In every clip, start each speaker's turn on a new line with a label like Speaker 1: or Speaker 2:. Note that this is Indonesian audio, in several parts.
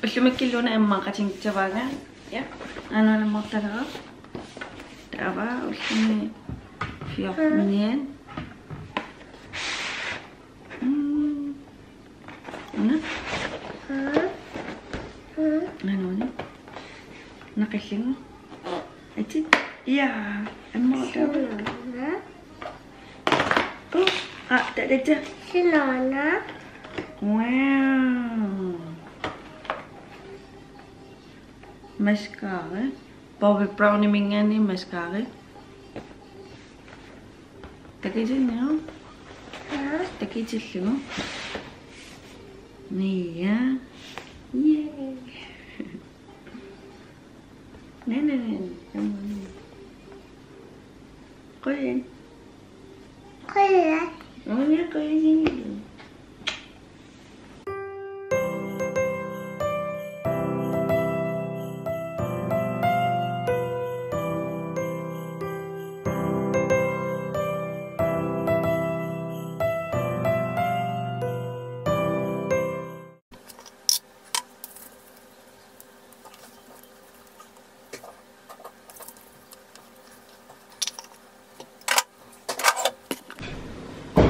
Speaker 1: Ullumikkiluuna ammaaqatingitsavaanga ja anuanamortalaqa taava ullumi 14 una anuani naqillingu ati ja ammaortalaqa da
Speaker 2: Sinona.
Speaker 1: wow mascara Bobby Brownie mingani mascara takijinyo takijillu nia yay nene koyen
Speaker 2: Kaya.
Speaker 1: oh ya koyen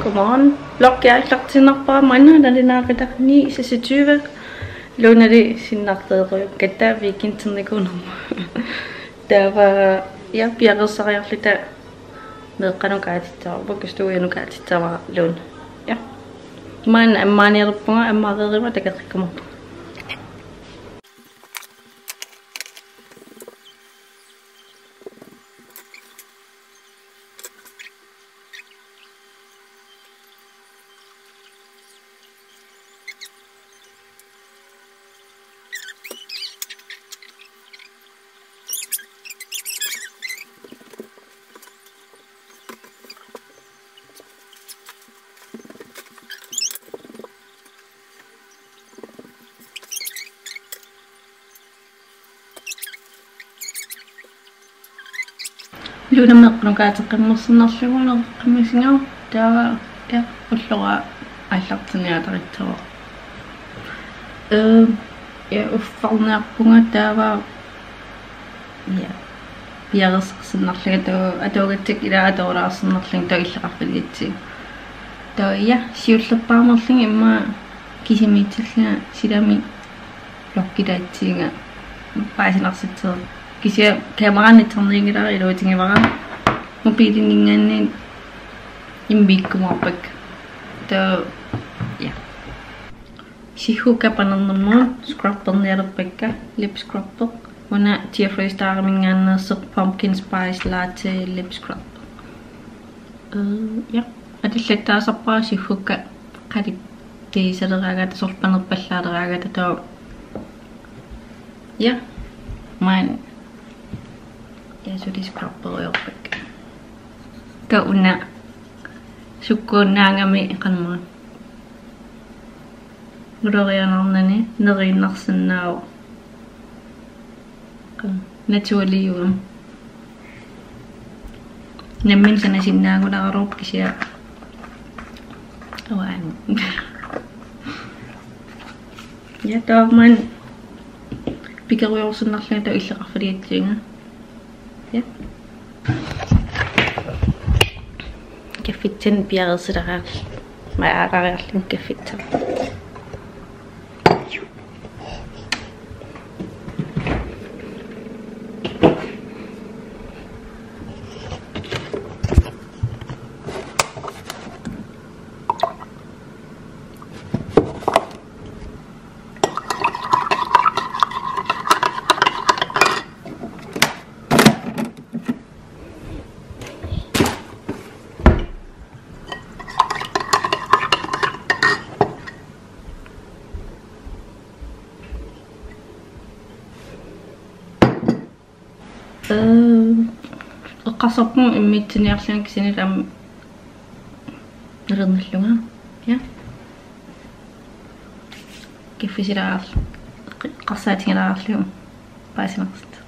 Speaker 1: Godmorgen. Vlog jeg klokken til nok bare mange, da det nok er 9:26. Låner det sin nok der gætter weekenden ikke under. Der var jeg bjerget så rigtig der med kanogati og hvor stod jeg nu gati der var lån. Ja. Man er man på er meget det var det kan komme. Luna meqqnukaati qimmersinnerluguner qimmisingaw taava ja ullora аллартиниатариттава я уффарнеарпунга таава я пиарерсерсиннарлуга атугатсик илаатоораарсиннерлуг таиллеқарфилгитсиг таа я сиуллерпаамерлуг имма кисимиитсиллуга силами локкилаатсиинга паасинарситсер кися камеранитсернингилари илуутингивара мобилинингаанни имбиккумарпак таа я сихука панернэрмуу скрабберниалерпакка lip scrubber уна Jeffree Star-мингааннерсер pumpkin spice latte lip scrub я атиллаттаасарпаа сихука қалип тиисалераагата сорпанерпаллаалераагата таа я майн я сулис scrubber-иорпак таа уна суккууннаангами канма нурorianarnani neriinnersinnaau naturlium nammin sanasinnaagunararup kisia awaan ja taavman pikeruyorsunnarlunga ta illeqarfaliatsiinga ja kaffitsan piarersiraaq maaqariarlun kaffitsan qasarpun immiitsiniarlun kisinilam nerernallunga ja kifisiraarl qassaatingalaarlum paasimarsit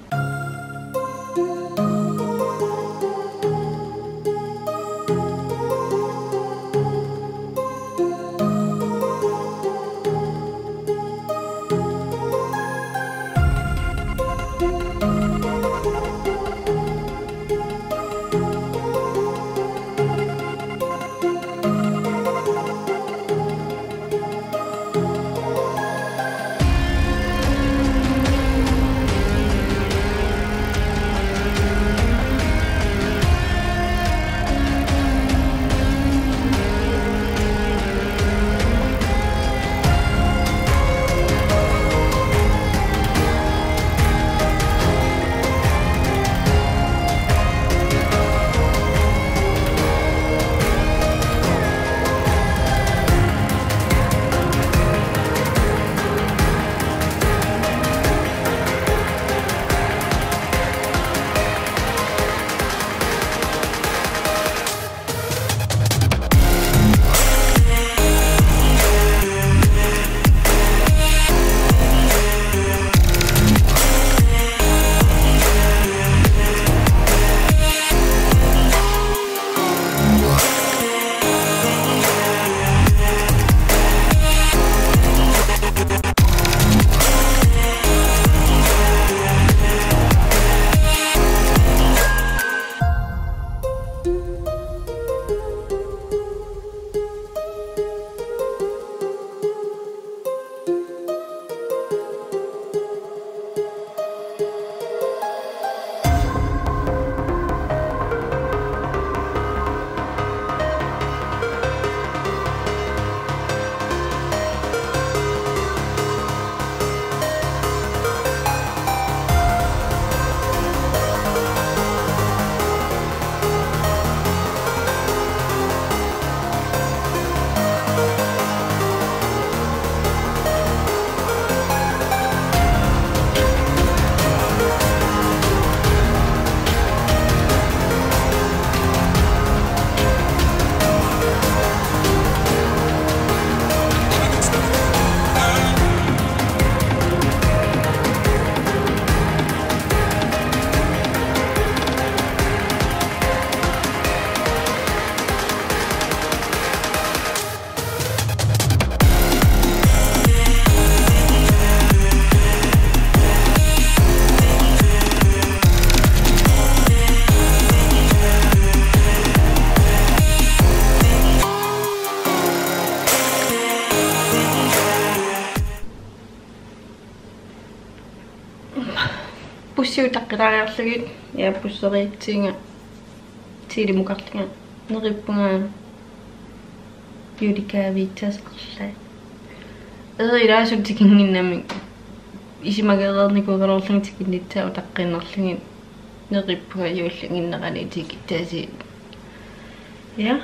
Speaker 1: pussiu taqqilariarlugit ja pusseriitsinga tiilimukarlinga nerippunga julikaaviitsasqarla ilaasutikinginnami isimageerernikuugalorlungitikinnitsaa utaqqinnerlugit nerippunga juullinginneraniitikittaasi ja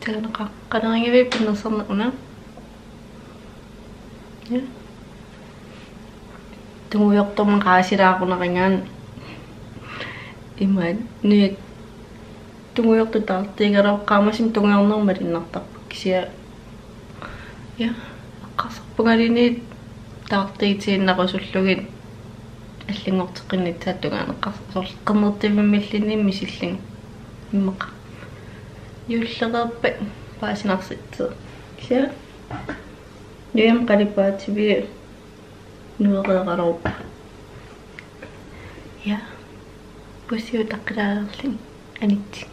Speaker 1: taanaqqanerigivi pinnerserna una ja tumuyortorman qaasilaaquneringaan iman nyt tumuyortu taartiigalooqqaamasim tungeornerma linnartarpuk kisia ja qassarpungalini taartiitiinnaqusullugit аллингортеққиннитсаат тугаанеққарсорлеққернертиммиллини мисиллин иммеқа юллеқарпа паасинарситсер кися юям қалипаативи нуереқалорпа я пусиу таққилаарлин анитти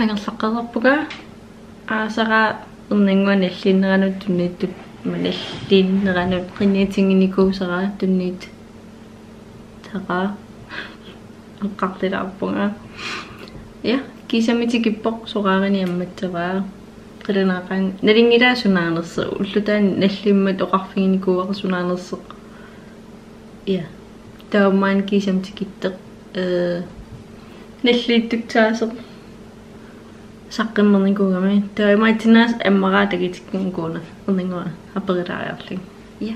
Speaker 1: ангерлаққерпуга аасара ернингуан аллиннеранут туннииттут малаллиннеранут qinniitiнгиникуусара тунниит тара аққартилаарпуга я кисамитикиппоқ сораарани амматсаваа qilinaaqaan налингилаасунаарнерсе уллутаани наллиммат оқарфигиникууарсунаарнерсе я таумаан кисамтикиттеқ наллииттуктаасеқ саққиммерникуугами таимаатинаас аммараатагитиккингууна ернингуа аперилаариарлиг я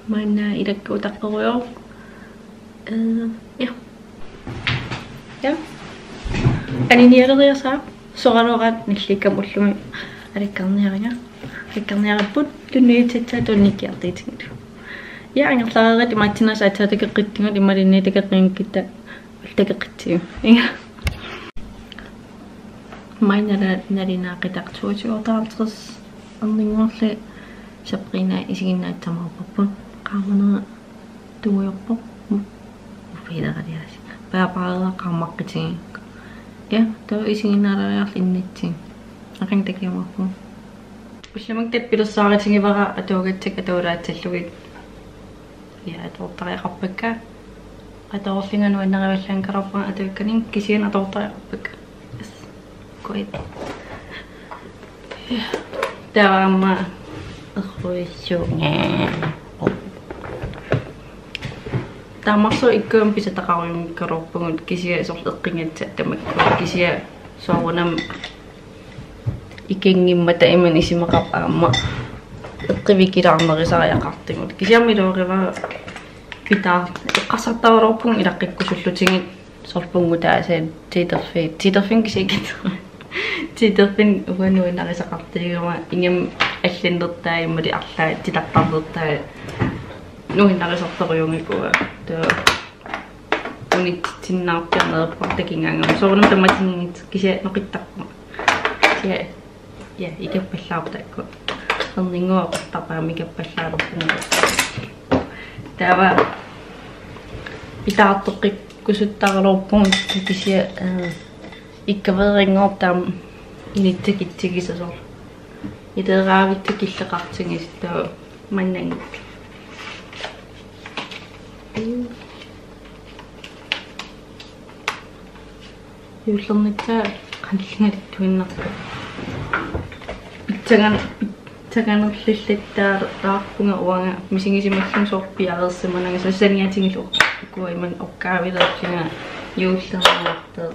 Speaker 1: майна илаккуутаққеруйоо я аниниалериасаа соралуораат налликкам уллуми аликкарниариппут тунниитсатсаа тунниккиартиитингилу я ангерлаарерат имаатинаас атаатакеққиттингут ималинниитакеққингкитта ултакеққитсиу инга майнара налинаақитартуутиортаартрис ернингуарли саприна исигиннаатсамаарпарпут qaamana tuuyorpoq уфилерариаси паапаара qaammaqqitigi я таа исигиннаалариарли иннитсиг ақингтакиамарпу улламак таппилерсааритигивара атуугатсак атуулаатсаллугит я атортариақарпакка атоорлингану аннариваллаан караппа атуакканин кисиан атортариақарпакка Кой. Тама хойсо. Тамасо иккэм писатақарим карорпугут кисия сорлеққингатсаа тамак кисия соорунам икингиммата иман исимақарпаамма эққивикилаарнерисариақартигут кисиаммилуорива питаа эққасартаалорпун илаққиккусуллутигит сорпунгутаасаат титерфин кисикит титерфин уануинарисақартигума ингам аллиннертаиммали арлаа титаққарлертаа нуиннарисарторюнгикуа таа унитсиннаартиарнерпартакингаангам соорнам таматингит кися ноқиттарпа кися я икаппаллаартакку ернингуақартарпаами икаппаллаалерпунга таава питаартоққик кусуттаралорпун кisia иккаверингоортаам инитсакитсигисасор идераавиттакиллеқартингис таа маннан юллернитсаа qanllingalattuinnarpa таганерлиллаттаартаарпунга уанга мисигисималлун соорпиареерсиманага сассаниатингилу куиман оккаавилерсинга юуллернартаа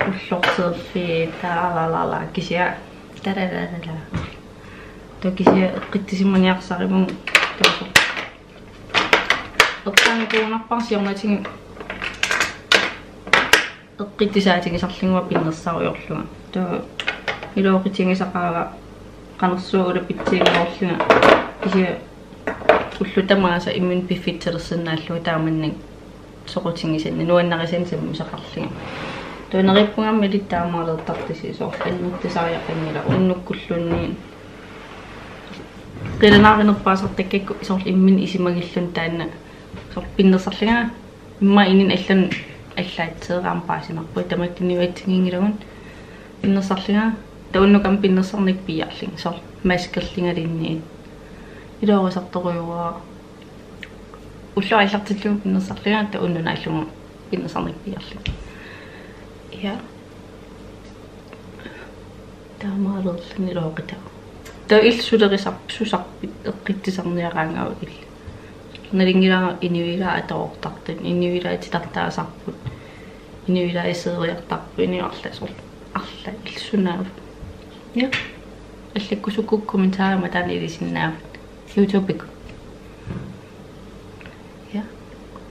Speaker 1: уллортеерфи таалалала кися таралала токisia эққиттисиманиарсаримун таасо оттангуунарпарсиорнатиги эққиттисаатигисарлингуа пиннерсаруйорлуга тоо илоқитингисақаага qanерсуула питсиигоорлуга кisia уллутамааса иммин пиффитсерсиннааллуи тааманник соқутингисанни нуаннарисансам сақарлига Tuonaripunga militaamalertartisi so annuttisariaqannila unnukkullunniin qilanaarinerpaasartakkakku isorl immin isimagillun taanna sor pinnersarlinga imma inin allan allaaitseeraampaasinarpui tamakkiniuatsingingilagun pinnersarlinga taunnukam pinnersarnik piarling sor maskerlingalinniit ilorusartoruuraa ulluaillartillugu pinnersarlinga taunnunaallugu pinnersarnik piarling ja taamaalerlani looqita ta ilsulerisarpsusarpit eqqittisarniaraangau ill nalingilaanga inivila ataortartin inivila atitartaasarput inivila iseeriartarpu iniorlasor arla ilsunaav ja allakkusukku kommentaarima taani ilisinnaaf youtube ja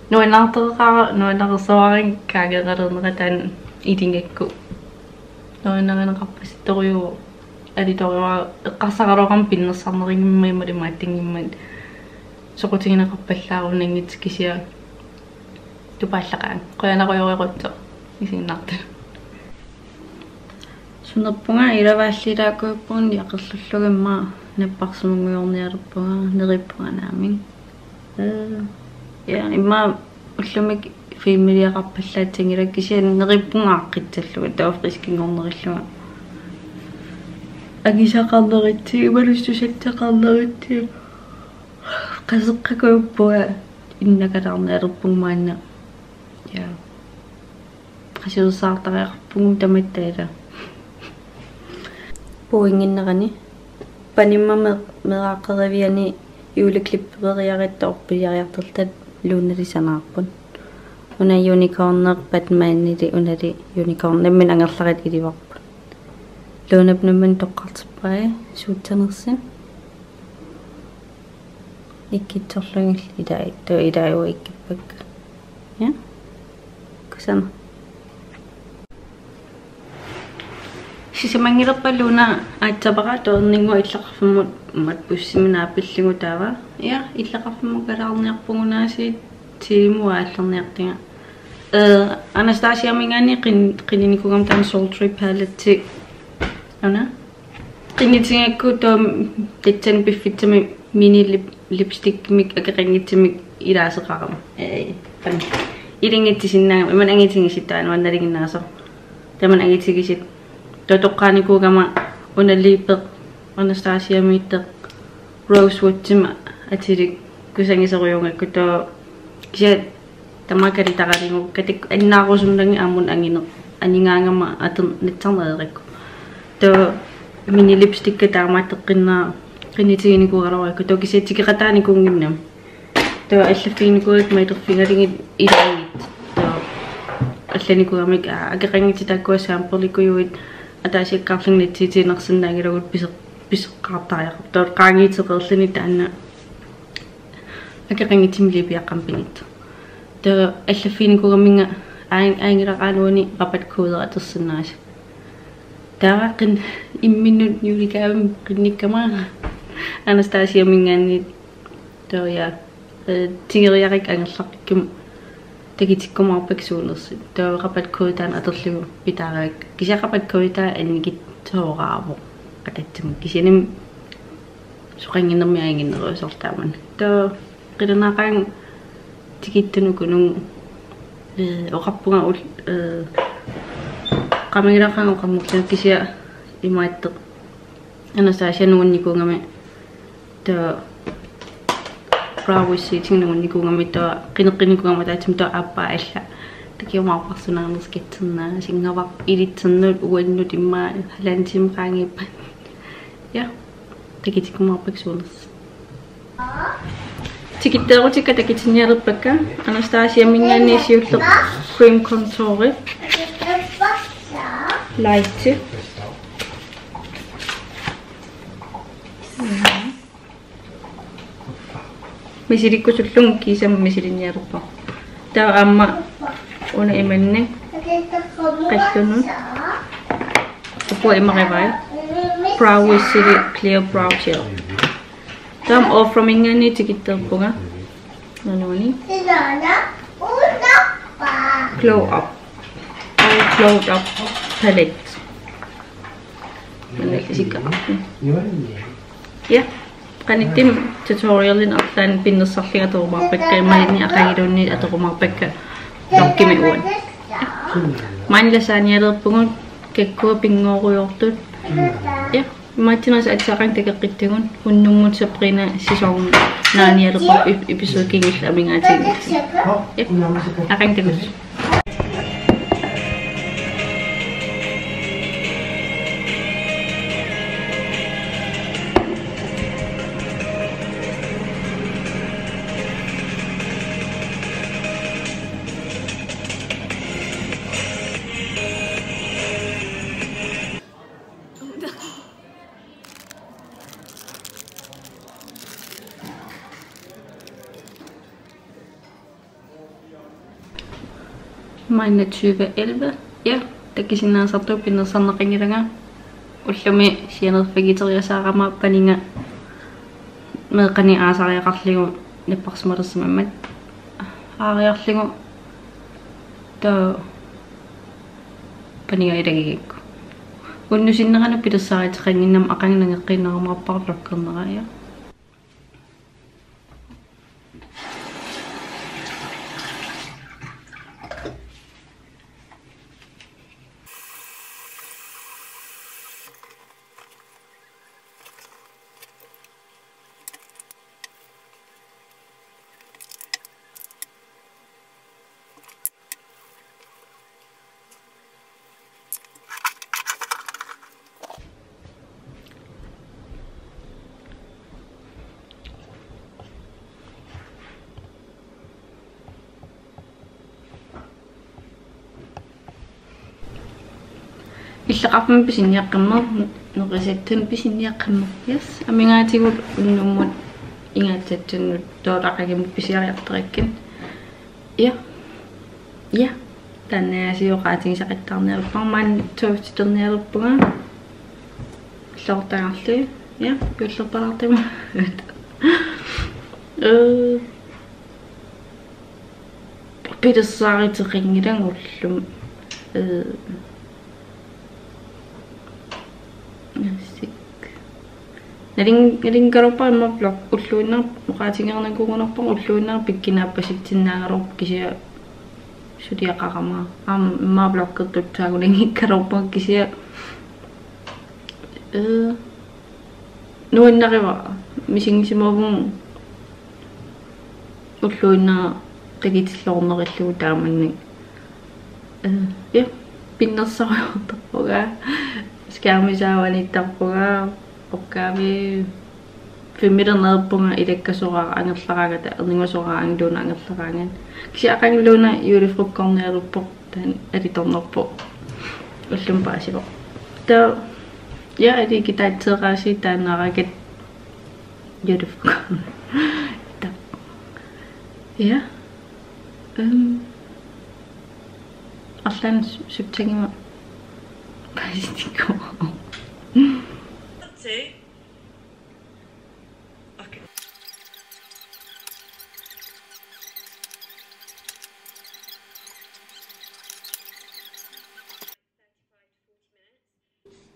Speaker 1: noinartereqarin kaageralernerataan idingakku noinarnerqarpasittoriu alitoriua eqqarsaqaloqam pinnersarneringimmaimalimaattingimmat soqutigineqarpallaarunnangit kisia tupaallaqaan qoyanaqoyorequtto isinnartu sunnerpunga ilavaallilaakuuppuun yaqerlullugamma napparsumunguyornialerpunga nerippunganaamin ja imma ullumik familiaqarpallaatсингила кисиан нериппунгааққитсаллуга таофрискингорнериллуга агисақарнеритси ималуссусаттеқарнеритси қасеққакууппуга иннакалаарнеалерпунгмаанна я қасиусаартариақарпугум таматтаала поингиннерани панимма мерааққеривиани юлеклиппериариттаорпилиариартерлтат луунналисанаарпун una unicorner Batman nili unali unicorn nemmin angerlarit ilivarput luunapnumman toqqartippai suutsanersin ikkitsorlungil ilaayu ikkippak ja kusana sisamangilerpalluuna aatsapara toorningu иллақарфуммут матпуссиминааппиллигу таава я иллақарфумму калаарниарпугунаasi тимуааллерниартинга Anastasia mingani qinnikugam tan sultry palette ana qinnitingakku tom tetsan biffitsami mini lipstick mik aqaqingitimik ilaaseqarama pan ilingittisinna iman angitingisittaan wannalinginnaasa taman angitigisit totoqqaanikugama unalliipeq Anastasia mitteq rosewood tima atilik kusangiseruyungakku to kisia tamakari takaringo katik annaarusundangi amun angino aningangama atun nitsarneerikku to mini lipstick taamaatteqqinna qinnitiginikuralawakku to kisiatikiqataanikunginnam to allafiinikuik maiterfingalingit ilaagit to allanikuamik aqaqangititakku samperlikuyuit ataasiakkaarlingnitsitiinersinnaangilagut piseqqaartariaqap to qaangiteqerlini taanna aqaqangitimilipiaqqampinit to allafiinikugaminga aangilaqaanuuni rapatkuudera tersinnaas taaqin imminnut yulikavim qinnikkama Anastasia mingaanit to ya tingeriarik angerlartikkum takitikkumarpak suunersit to rapatkuutaan aterlugu pitaarak kisiaqapatkuutaa annigit tooraavo qatatsum kisianim suqanginnermi aanginneruusortaaman to qilanaqaang tikittunukunung oqappunga qamingilaqaanga qammurtuna kisia imaatteq Anastasia nuunnikungami to browsing-nuunnikungami to qineqqinnikungama taatsum to appa alla takiumaarparsunaanerskitserna singavaq ilitsernut uannut imma halantim qaangippan ja takitikkumaarpak suuners tikitteerutikka takitinnialerpakka Anastasia mingaanni siulleq cream contour light misirikkusullung kiisam misirinnialerpa taa amma una imanne qallunun upua imaqivai brow city clear brow gel tam offer mingani tikitterpunga nanoni glow up all load up palette. Sika. Ya, kan itu tutorialin akan pinusakling atau mapek kay malini akangironi atau mapek ka document one. Main lasanya ro pungon keko pingo ko yortut. Ya, macam nasa asakan tiga kitingon hunungun sa prina sisong nani ro episode king aming ating. Ya, akan tigus. Meine 2011. Ja, tagisin na sa to pinusan na kangira nga. Ulyame siya na vegetarian sa kama paninga. Makani asa kaya kaklingo ni paks maras mamat. Kaya kaklingo to paninga iragigig ko. Unusin na nga na pinasakit sa kanya nam akang nangakin na mga paklak na kaya. Isakapin pisinyakan mo, nakasetun pisinyakan mo. Yes, ami nga siguro numod ingat setun dora kaya mo pisiyar trekken. Ja, ja. Dan siyo kating sakit tanel pang man to tanel pang. Slår alltid. Ja, blir bara alltid. Peter sa rin ringan ullum. Naring karo pa ma-vlog ullo na mukhating ang nagkukunak pang ullo na pagkinapasit sinarop kasi sudiya kakama ma-vlog ko to sa kuning karo pa kasi noon na kawa mising si mabong ullo na tagitisla ko nakitlo daman yeah pinasa ko to ka kami sa wanita po nga kami pimiran na po nga irek ka suka angat lakagat at nga suka ang doon angat lakangan kasi akang lo na beautiful kong nero po dan edito na po ulim pa siya po so yeah edi kita ito kasi dan nakakit beautiful kong yeah aslan subtingin mo kasi di ko
Speaker 3: okay.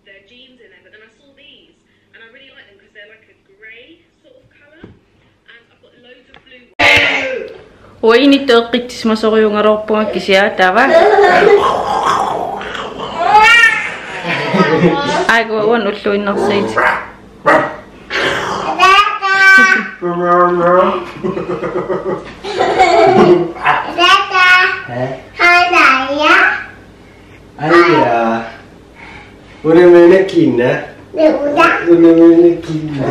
Speaker 3: They're jeans in them, but then I saw these and I really like them because they're like a grey sort of colour and I've got loads of blue.
Speaker 1: Oi, ini terkitis masuk yung aropong kisya, tawa. Ay, gawan ulo yung naksayt.
Speaker 4: Ayah, udah mana kina? Udah mana kina?